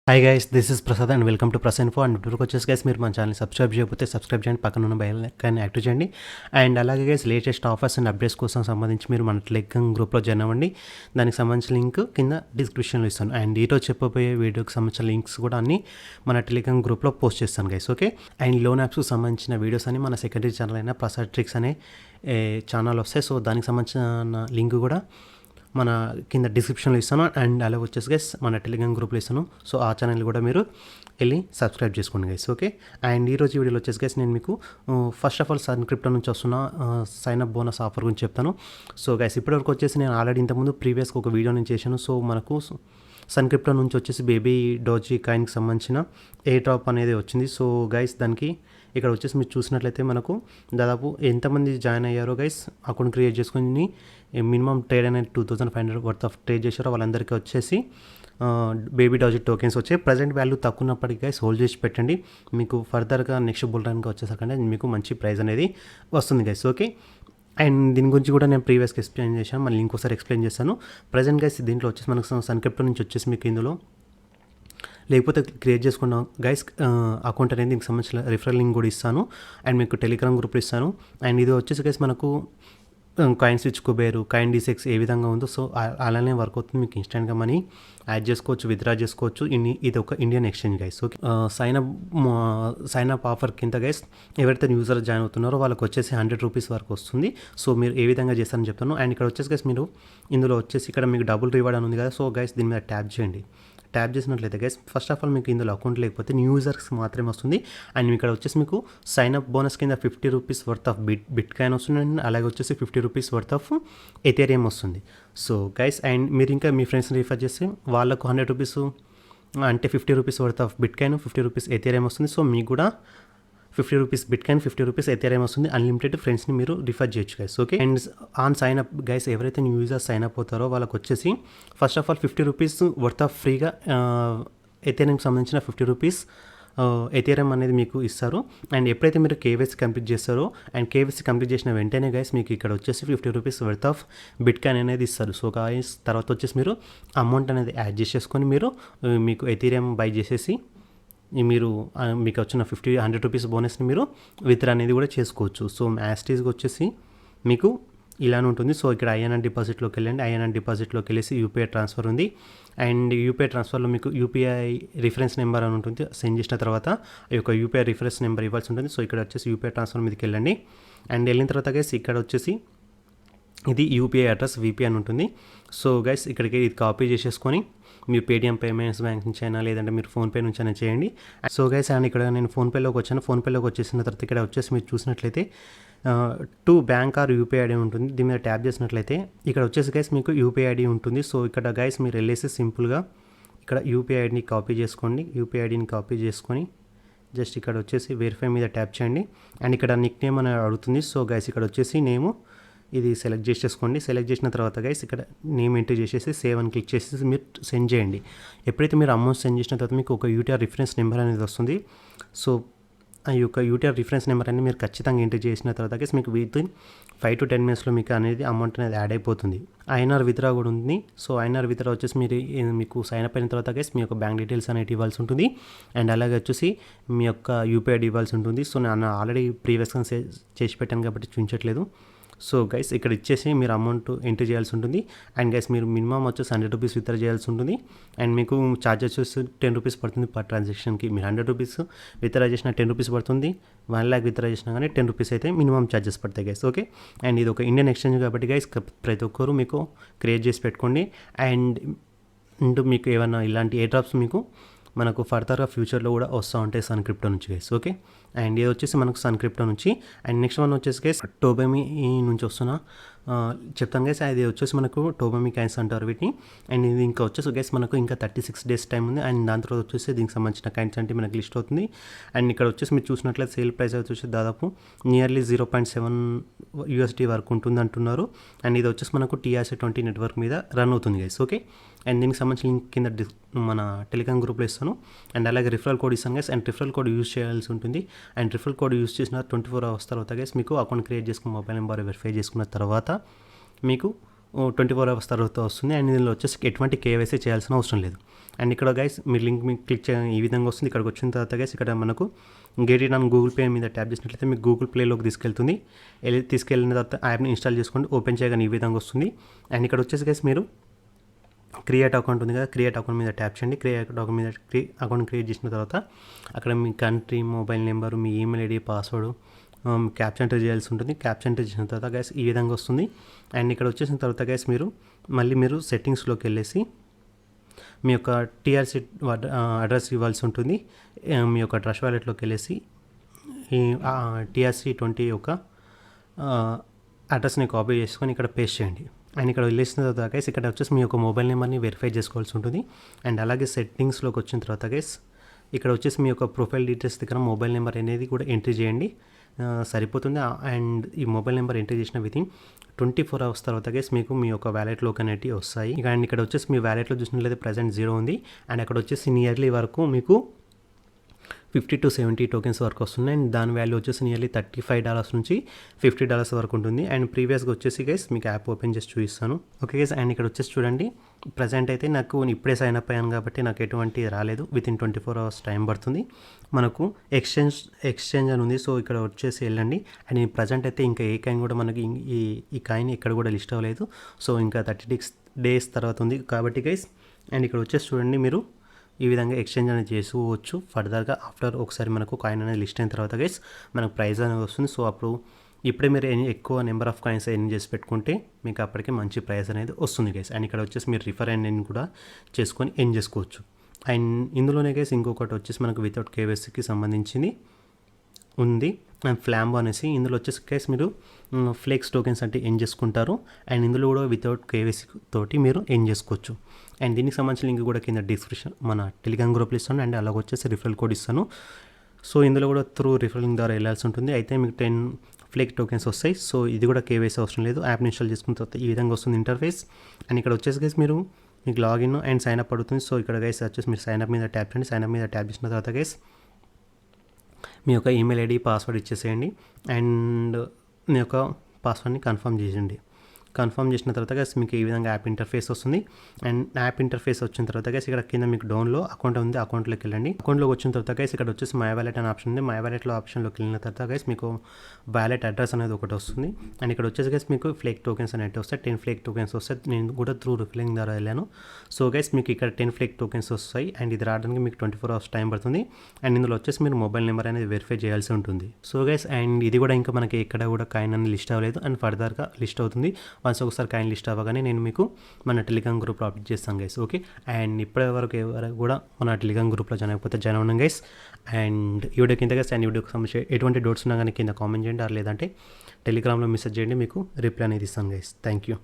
Hi guys, this is Prasad and welcome to ప్రసెన్ఫో. And ఇప్పుడు వచ్చేసి గైస్ మీరు మన ఛానల్ సబ్స్క్రైబ్ చేయకపోతే సబ్స్క్రైబ్ చేయండి, పక్కన ఉన్న బెల్ ఐకాన్ యాక్టివ్ చేయండి. అండ్ అలాగే guys latest offers and updates కోసం సంబంధించి మీరు మన టెలిగ్రామ్ గ్రూప్లో జాయిన్ అవ్వండి. దానికి సంబంధించిన లింక్ కింద డిస్క్రిప్షన్లో ఇస్తాను. అండ్ ఈరోజు చెప్పబోయే వీడియోకి సంబంధించిన లింక్స్ కూడా అన్ని మన టెలిగ్రామ్ గ్రూప్లో పోస్ట్ చేస్తాను గైస్, ఓకే. అండ్ లోన్ యాప్స్కి సంబంధించిన వీడియోస్ అని మన సెకండరీ ఛానల్ అయిన ప్రసాద్ ట్రిక్స్ అనే ఛానల్ వస్తాయి. సో దానికి సంబంధించిన లింక్ కూడా మన కింద డిస్క్రిప్షన్లో ఇస్తాను. అండ్ అలా వచ్చేసి గైస్ మన టెలిగ్రామ్ గ్రూప్లో ఇస్తాను. సో ఆ ఛానల్ కూడా మీరు వెళ్ళి సబ్స్క్రైబ్ చేసుకోండి గైస్, ఓకే. అండ్ ఈరోజు వీడియోలో వచ్చేసి గైస్ నేను మీకు first of all Sun Crypto నుంచి వస్తున్న సైన్ అప్ బోనస్ ఆఫర్ గురించి చెప్తాను. సో గైస్ ఇప్పటివరకు వచ్చేసి నేను ఆల్రెడీ ఇంతకుముందు ప్రీవియస్గా ఒక వీడియో నేను చేశాను. సో మనకు సన్ క్రిప్టో నుంచి వచ్చేసి బేబీ డోజీ కాయిన్కి సంబంధించిన ఏ డ్రాప్ అనేది వచ్చింది. సో గైస్ దానికి ఇక్కడ వచ్చేసి మీరు చూసినట్లయితే మనకు దాదాపు ఎంతమంది జాయిన్ అయ్యారో గైస్ అకౌంట్ క్రియేట్ చేసుకొని మినిమం ట్రేడ్ అనేది 2500 వర్త్ ఆఫ్ ట్రేడ్ చేశారో వాళ్ళందరికీ వచ్చేసి బేబీ డోజీ టోకెన్స్ వచ్చాయి. ప్రజెంట్ వాల్యూ తక్కువ ఉన్నప్పటికీ గైస్ హోల్డ్ చేసి పెట్టండి. మీకు ఫర్దర్గా నెక్స్ట్ బుల్ రన్కి వచ్చేసరికి మీకు మంచి ప్రైస్ అనేది వస్తుంది గైస్, ఓకే. అండ్ దీని గురించి కూడా నేను ప్రీవియస్గా ఎక్స్ప్లెయిన్ చేశాను, మళ్ళీ ఇంకోసారి ఎక్స్ప్లెయిన్ చేస్తాను. ప్రజెంట్ గైస్ దీంట్లో వచ్చేసి మనకు సన్ క్రిప్టో నుంచి వచ్చేసి మీకు ఇందులో లేకపోతే క్రియేట్ చేసుకున్న గైస్ అకౌంట్ అనేది దీనికి సంబంధించిన రిఫరల్ లింక్ కూడా ఇస్తాను. అండ్ మీకు టెలిగ్రామ్ గ్రూప్ ఇస్తాను. అండ్ ఇది వచ్చేసి గైస్ మనకు కాయిన్ స్విచ్ కుబేరు, కాయిన్ డీసెక్స్ ఏ విధంగా ఉందో సో అలానే వర్క్ అవుతుంది. మీకు ఇన్స్టెంట్గా మనీ యాడ్ చేసుకోవచ్చు, విత్డ్రా చేసుకోవచ్చు. ఇది ఒక Indian exchange guys, okay. Sign up offer కింద గైస్ ఎవరైతే యూజర్ జాయిన్ అవుతున్నారో వాళ్ళకి వచ్చేసి 100 రూపీస్ వరకు వస్తుంది. సో మీరు ఏ విధంగా చేస్తారని చెప్తాను. అండ్ ఇక్కడ వచ్చేసి గైస్ మీరు ఇందులో వచ్చేసి ఇక్కడ మీకు డబుల్ రివార్డ్ అని ఉంది కదా. సో గైస్ దీని మీద ట్యాప్ చేయండి. ట్యాప్ చేసినట్లయితే గైస్ ఫస్ట్ ఆఫ్ ఆల్ మీకు ఇందులో అకౌంట్ లేకపోతే న్యూ యూజర్స్ మాత్రమే వస్తుంది. అండ్ ఇక్కడ వచ్చేసి మీకు సైన్ అప్ బోనస్ కింద 50 rupees worth of bit coin వస్తుంది. అండ్ అలాగే వచ్చేసి 50 రూపీస్ వర్త్ ఆఫ్ ఎథేరియం వస్తుంది. సో గైస్ అండ్ మీరు ఇంకా మీ ఫ్రెండ్స్ని రిఫర్ చేస్తే వాళ్ళకు 100 రూపీస్ అంటే 50 rupees worth of bitcoin, 50 rupees Ethereum వస్తుంది. సో మీకు కూడా 50 rupees bitcoin, 50 rupees Ethereum వస్తుంది. అన్లిమిటెడ్ ఫ్రెండ్స్ని మీరు రిఫర్ చేయొచ్చు guys, okay. And on sign up guys ఎవరైతే న్యూ యూజర్స్ సైన్ అప్ అవుతారో వాళ్ళకి వచ్చేసి first of all 50 rupees worth of ఫ్రీగా ఎథేరియంకి సంబంధించిన 50 రూపీస్ ఎథేరియం అనేది మీకు ఇస్తారు. అండ్ ఎప్పుడైతే మీరు కేవైసీ కంప్లీట్ చేస్తారో అండ్ కేవైసీ కంప్లీట్ చేసిన వెంటనే గైస్ మీకు ఇక్కడ వచ్చేసి 50 rupees worth of bit coin అనేది ఇస్తారు. సో గైస్ తర్వాత వచ్చేసి మీరు అమౌంట్ అనేది యాడ్ చేసేసుకొని మీరు మీకు ఎథేరియం బై చేసేసి మీరు మీకు వచ్చిన 100 రూపీస్ బోనస్ని మీరు విత్డ్రా అనేది కూడా చేసుకోవచ్చు. సో యాస్టీస్గా వచ్చేసి మీకు ఇలానే ఉంటుంది. సో ఇక్కడ ఐఎన్ఆర్ డిపాజిట్లోకి వెళ్ళండి. ఐఎన్ఆర్ డిపాజిట్లోకి వెళ్ళేసి యూపీఐ ట్రాన్స్ఫర్ ఉంది. అండ్ యూపీఐ ట్రాన్స్ఫర్లో మీకు యూపీఐ రిఫరెన్స్ నెంబర్ అని ఉంటుంది. సెండ్ చేసిన తర్వాత ఈ యొక్క యూపీఐ రిఫరెన్స్ నెంబర్ ఇవ్వాల్సి ఉంటుంది. సో ఇక్కడ వచ్చేసి యూపీఐ ట్రాన్స్ఫర్ మీదకి వెళ్ళండి. అండ్ వెళ్ళిన తర్వాత గైస్ ఇక్కడ వచ్చేసి ఇది యూపీఐ అడ్రస్ వీపీ అని ఉంటుంది. సో గైస్ ఇక్కడికి ఇది కాపీ చేసేసుకొని మీరు పేటిఎం పేమెంట్స్ బ్యాంక్ నుంచి అయినా లేదంటే మీరు ఫోన్పే నుంచి అయినా చేయండి. సో గైస్ అండ్ ఇక్కడ నేను ఫోన్పేలోకి వచ్చాను. ఫోన్పేలోకి వచ్చేసిన తర్వాత ఇక్కడ వచ్చేసి మీరు చూసినట్లయితే to bank or UPI ID ఉంటుంది. దీని మీద ట్యాప్ చేసినట్లయితే ఇక్కడ వచ్చేసి గైస్ మీకు యూపీఐ ఐడి ఉంటుంది. సో ఇక్కడ గైస్ మీరు వెళ్ళేసి సింపుల్గా ఇక్కడ యూపీఐ ఐడిని కాపీ చేసుకోండి. యూపీఐ ఐడిని కాపీ చేసుకొని జస్ట్ ఇక్కడ వచ్చేసి వెరిఫై మీద ట్యాప్ చేయండి. అండ్ ఇక్కడ నిక్ నేమ్ అని అడుగుతుంది. సో గైస్ ఇక్కడ వచ్చేసి నేము ఇది సెలెక్ట్ చేసేసుకోండి. సెలెక్ట్ చేసిన తర్వాత గైస్ ఇక్కడ నేమ్ ఎంటర్ చేసేసి సేవ్ అని క్లిక్ చేసేసి మీరు సెండ్ చేయండి. ఎప్పుడైతే మీరు అమౌంట్ సెండ్ చేసిన తర్వాత మీకు ఒక యూటీఆర్ రిఫరెన్స్ నెంబర్ అనేది వస్తుంది. సో ఆ యొక్క యూటీఆర్ రిఫరెన్స్ నెంబర్ అనేది మీరు ఖచ్చితంగా ఎంటర్ చేసిన తర్వాత గైస్ మీకు విత్ ఇన్ 5 to 10 minutesలో మీకు అనేది అమౌంట్ అనేది యాడ్ అయిపోతుంది. ఐఎన్ఆర్ విత్డ్రా కూడా ఉంది. సో ఐఎన్ఆర్ విత్డ్రా వచ్చేసి మీకు సైన్ అప్ అయిన తర్వాత గైస్ మీ యొక్క బ్యాంక్ డీటెయిల్స్ అనేది ఇవ్వాల్సి ఉంటుంది. అండ్ అలాగే వచ్చేసి మీ యొక్క యూపీఐ ఐడి ఇవ్వాల్సి ఉంటుంది. సో నేను ఆల్రెడీ ప్రీవియస్గా చేసి పెట్టాను కాబట్టి చూపించట్లేదు. సో గైస్ ఇక్కడ ఇచ్చేసి మీరు అమౌంట్ ఎంటర్ చేయాల్సి ఉంటుంది. అండ్ గైస్ మీరు మినిమం వచ్చేసి 100 రూపీస్ విత్డ్రా చేయాల్సి ఉంటుంది. అండ్ మీకు ఛార్జెస్ వచ్చేసి 10 రూపీస్ పడుతుంది పర్ ట్రాన్సాక్షన్కి. మీరు 100 రూపీస్ విత్డ్రా చేసిన 10 రూపీస్ పడుతుంది. 1 lakh విత్డ్రా చేసినా కానీ 10 రూపీస్ అయితే మినిమం ఛార్జెస్ పడతాయి గైస్, ఓకే. అండ్ ఇది ఒక ఇండియన్ ఎక్స్చేంజ్ కాబట్టి గైస్ ప్రతి ఒక్కరు మీకు క్రియేట్ చేసి పెట్టుకోండి. అండ్ మీకు ఏమైనా ఇలాంటి ఏ డ్రాప్స్ మీకు మనకు ఫర్దర్గా ఫ్యూచర్లో కూడా వస్తూ ఉంటాయి సన్ క్రిప్టో నుంచి గైస్, ఓకే. అండ్ ఇది వచ్చేసి మనకు సన్ క్రిప్టో నుంచి. అండ్ నెక్స్ట్ వన్ వచ్చేసి గైస్ టోబెమీ నుంచి వస్తున్నా చెప్తాను గైస్. అది వచ్చేసి మనకు టోబెమీ కాయిన్స్ అంటారు వీటిని. అండ్ ఇది ఇంకా వచ్చేసి గైస్ మనకు ఇంకా 36 days టైం ఉంది. అండ్ దాని తర్వాత వచ్చేసి దీనికి సంబంధించిన కాయిన్స్ అంటే మనకి లిస్ట్ అవుతుంది. అండ్ ఇక్కడ వచ్చేసి మీరు చూసినట్లయితే సేల్ ప్రైస్ వచ్చేసి దాదాపు నియర్లీ 0.7 USD వరకు ఉంటుంది అంటున్నారు. అండ్ ఇది వచ్చేసి మనకు TRC20 నెట్వర్క్ మీద రన్ అవుతుంది గైస్, ఓకే. అండ్ దీనికి సంబంధించిన లింక్ కింద మన టెలిగ్రామ్ గ్రూప్లో ఇస్తాను. అండ్ అలాగే రిఫరల్ కోడ్ ఇస్తాను guys. And referral code use చేయాల్సి ఉంటుంది. అండ్ రిఫరల్ కోడ్ యూజ్ చేసిన 24 hours తర్వాత గైస్ మీకు అకౌంట్ క్రియేట్ చేసుకున్న మొబైల్ నెంబర్ వెరిఫై చేసుకున్న తర్వాత మీకు 24 అవర్స్ తర్వాత వస్తుంది. అండ్ ఇందులో వచ్చేసి ఎటువంటి కేవైసీ చేయాల్సిన అవసరం లేదు. అండ్ ఇక్కడ గైస్ మీరు లింక్ మీకు క్లిక్ చేయ ఈ విధంగా వస్తుంది. ఇక్కడికి వచ్చిన తర్వాత గైస్ ఇక్కడ మనకు get it on Google pay మీద ట్యాప్ చేసినట్లయితే మీకు గూగుల్ ప్లేలోకి తీసుకెళ్తుంది. తీసుకెళ్ళిన తర్వాత యాప్ని ఇన్స్టాల్ చేసుకోండి. ఓపెన్ చేయగానే ఈ విధంగా వస్తుంది. అండ్ ఇక్కడ వచ్చేసి గైస్ మీరు క్రియేట్ అకౌంట్ ఉంది కదా, క్రియేట్ అకౌంట్ మీద ట్యాప్ చేయండి. క్రియేట్ అకౌంట్ మీద అకౌంట్ క్రియేట్ చేసిన తర్వాత అక్కడ మీ కంట్రీ, మొబైల్ నెంబరు, మీ email ID, password, captcha enter చేయాల్సి ఉంటుంది. క్యాప్చా ఎంటర్ చేసిన తర్వాత గైస్ ఈ విధంగా వస్తుంది. అండ్ ఇక్కడ వచ్చేసిన తర్వాత గైస్ మీరు సెట్టింగ్స్లోకి వెళ్ళేసి మీ యొక్క టీఆర్సీ అడ్రస్ ఇవ్వాల్సి ఉంటుంది. మీ యొక్క ట్రస్ట్ వాలెట్లోకి వెళ్ళేసి ఈ టీఆర్సీ 20 యొక్క అడ్రస్ని కాపీ చేసుకొని ఇక్కడ పేస్ట్ చేయండి. అండ్ ఇక్కడ వెళ్ళేసిన తర్వాత గైస్ ఇక్కడ వచ్చేసి మీ యొక్క మొబైల్ నెంబర్ని వెరిఫై చేసుకోవాల్సి ఉంటుంది. అండ్ అలాగే సెట్టింగ్స్లోకి వచ్చిన తర్వాత గైస్ ఇక్కడ వచ్చేసి మీ యొక్క ప్రొఫైల్ డీటెయిల్స్ దగ్గర మొబైల్ నెంబర్ అనేది కూడా ఎంట్రీ చేయండి, సరిపోతుంది. అండ్ ఈ మొబైల్ నెంబర్ ఎంట్రీ చేసిన వితిన్ 24 అవర్స్ తర్వాత గైస్ మీకు మీ యొక్క వ్యాలెట్లోకి అనేవి వస్తాయి. అండ్ ఇక్కడ వచ్చేసి మీ వ్యాలెట్లో చూసినట్లయితే ప్రజెంట్ 0 ఉంది. అండ్ అక్కడ వచ్చేసి నియర్లీ వరకు మీకు 50 to 70 టోకెన్స్ వరకు వస్తున్నాయి. అండ్ దాని వాల్యూ వచ్చేసి నియర్లీ $35 నుంచి $50 వరకు ఉంటుంది. అండ్ ప్రీవియస్గా వచ్చేసి గైస్ మీకు యాప్ ఓపెన్ చేసి చూపిస్తాను. ఓకే గైస్, అండ్ ఇక్కడ వచ్చేసి చూడండి, ప్రజెంట్ అయితే నాకు ఇప్పుడే సైన్ అప్ అయ్యాను కాబట్టి నాకు ఎటువంటి రాలేదు. వితిన్ 24 అవర్స్ టైం పడుతుంది. మనకు ఎక్స్చేంజ్ అని ఉంది. సో ఇక్కడ వచ్చేసి వెళ్ళండి. అండ్ ప్రజెంట్ అయితే ఇంకా ఏ కాయిన్ కూడా మనకి ఈ కాయిన్ ఇక్కడ కూడా లిస్ట్ అవ్వలేదు. సో ఇంకా 36 days తర్వాత ఉంది కాబట్టి గైస్. అండ్ ఇక్కడ వచ్చేసి చూడండి, మీరు ఈ విధంగా ఎక్స్చేంజ్ అనేది చేసుకోవచ్చు ఫర్దర్గా. ఆఫ్టర్ ఒకసారి మనకు కాయిన్ అనేది లిస్ట్ అయిన తర్వాత గైస్ మనకు ప్రైస్ అనేది వస్తుంది. సో అప్పుడు ఇప్పుడే మీరు ఎక్కువ నెంబర్ ఆఫ్ కాయిన్స్ ఎర్న్ చేసి పెట్టుకుంటే మీకు అప్పటికే మంచి ప్రైస్ అనేది వస్తుంది గైస్. అండ్ ఇక్కడ వచ్చేసి మీరు రిఫర్ అండ్ కూడా చేసుకొని ఎర్న్ చేసుకోవచ్చు. అండ్ ఇందులోనే గైస్ ఇంకొకటి వచ్చేసి మనకు వితౌట్ కేవైసీకి సంబంధించింది ఉంది. అండ్ ఫ్లాంబో అనేసి ఇందులో వచ్చేసి గైస్ మీరు ఫ్లెక్స్ టోకెన్స్ అంటే ఎర్న్ చేసుకుంటారు. అండ్ ఇందులో కూడా వితౌట్ కేవైసీ తోటి మీరు ఎర్న్ చేసుకోవచ్చు. అండ్ దీనికి సంబంధించిన లింక్ కూడా కింద డిస్క్రిప్షన్ మన టెలిగ్రామ్ గ్రూప్లో ఇస్తాను. అండ్ అలాగ వచ్చేసి రిఫరల్ కోడ్ ఇస్తాను. సో ఇందులో కూడా త్రూ రిఫరల్ లింక్ ద్వారా వెళ్ళాల్సి ఉంటుంది. అయితే మీకు 10 ఫ్లెక్స్ టోకెన్స్ వస్తాయి. సో ఇది కూడా కేవైసీ అవసరం లేదు. యాప్ని ఇన్స్టాల్ చేసుకున్న తర్వాత ఈ విధంగా వస్తుంది ఇంటర్ఫేస్. అండ్ ఇక్కడ వచ్చేసి గైస్ మీకు లాగిన్ అండ్ సైన్ అప్ అడుగుతుంది. సో ఇక్కడ గైస్ వచ్చేసి మీరు సైన్ అప్ మీద ట్యాప్ చేయండి. సైన్ అప్ మీద ట్యాప్ చేసిన తర్వాత గైస్ మీ యొక్క ఈమెయిల్ ఐడి, పాస్వర్డ్ ఇచ్చేసేయండి. అండ్ మీ యొక్క పాస్వర్డ్ని కన్ఫర్మ్ చేయండి. కన్ఫర్మ్ చేసిన తర్వాత గైస్ మీకు ఈ విధంగా యాప్ ఇంటర్ఫేస్ వస్తుంది. అండ్ యాప్ ఇంటర్ఫేస్ వచ్చిన తర్వాత గైస్ ఇక్కడ కింద మీకు డౌన్లో అకౌంట్ ఉంది, అకౌంట్లోకి వెళ్ళండి. అకౌంట్లోకి వచ్చిన తర్వాత గైస్ ఇక్కడ వచ్చేసి మై వ్యాలెట్ అనే ఆప్షన్ ఉంది. మై వ్యాలెట్లో ఆప్షన్లోకి వెళ్ళిన తర్వాత గైస్ మీకు వ్యాలెట్ అడ్రస్ అనేది ఒకటి వస్తుంది. అండ్ ఇక్కడ వచ్చేసి గైస్ మీకు ఫ్లేక్ టోకెన్స్ అనేవి వస్తాయి. 10 ఫ్లేక్ టోకెన్స్ వస్తాయి. నేను కూడా త్రూ రిఫిలింగ్ ద్వారా వెళ్ళాను. సో గైస్ మీకు ఇక్కడ 10 ఫ్లేక్ టోకెన్స్ వస్తాయి. అండ్ ఇది రావడానికి మీకు 24 అవర్స్ టైం పడుతుంది. అండ్ ఇందులో వచ్చేసి మీరు మొబైల్ నెంబర్ అనేది వెరిఫై చేయాల్సి ఉంటుంది. సో గైస్ అండ్ ఇది కూడా ఇంకా మనకి ఎక్కడ కూడా కాయిన్ అనేది లిస్ట్ అవ్వలేదు. అండ్ ఫర్దర్గా లిస్ట్ అవుతుంది. వన్స్ ఒకసారి కాయిన్ లిస్ట్ అవ్వగానే నేను మీకు మన టెలిగ్రామ్ గ్రూప్లో అప్డేట్ చేస్తాను గైస్. ఓకే, అండ్ ఇప్పటి వరకు ఎవరు కూడా మన టెలిగ్రామ్ గ్రూప్లో జాయిన్ అయిపోతే జాయిన్ అవ్వడం గైస్. అండ్ ఈ వీడియో కింద గైస్ అండ్ వీడియోకి సంబంధించి ఎటువంటి డౌట్స్ ఉన్నా కానీ కింద కామెంట్ చేయండి, ఆర్ లేదంటే టెలిగ్రామ్లో మెసేజ్ చేయండి, మీకు రిప్లై అనేది ఇస్తాను గైస్. Thank you.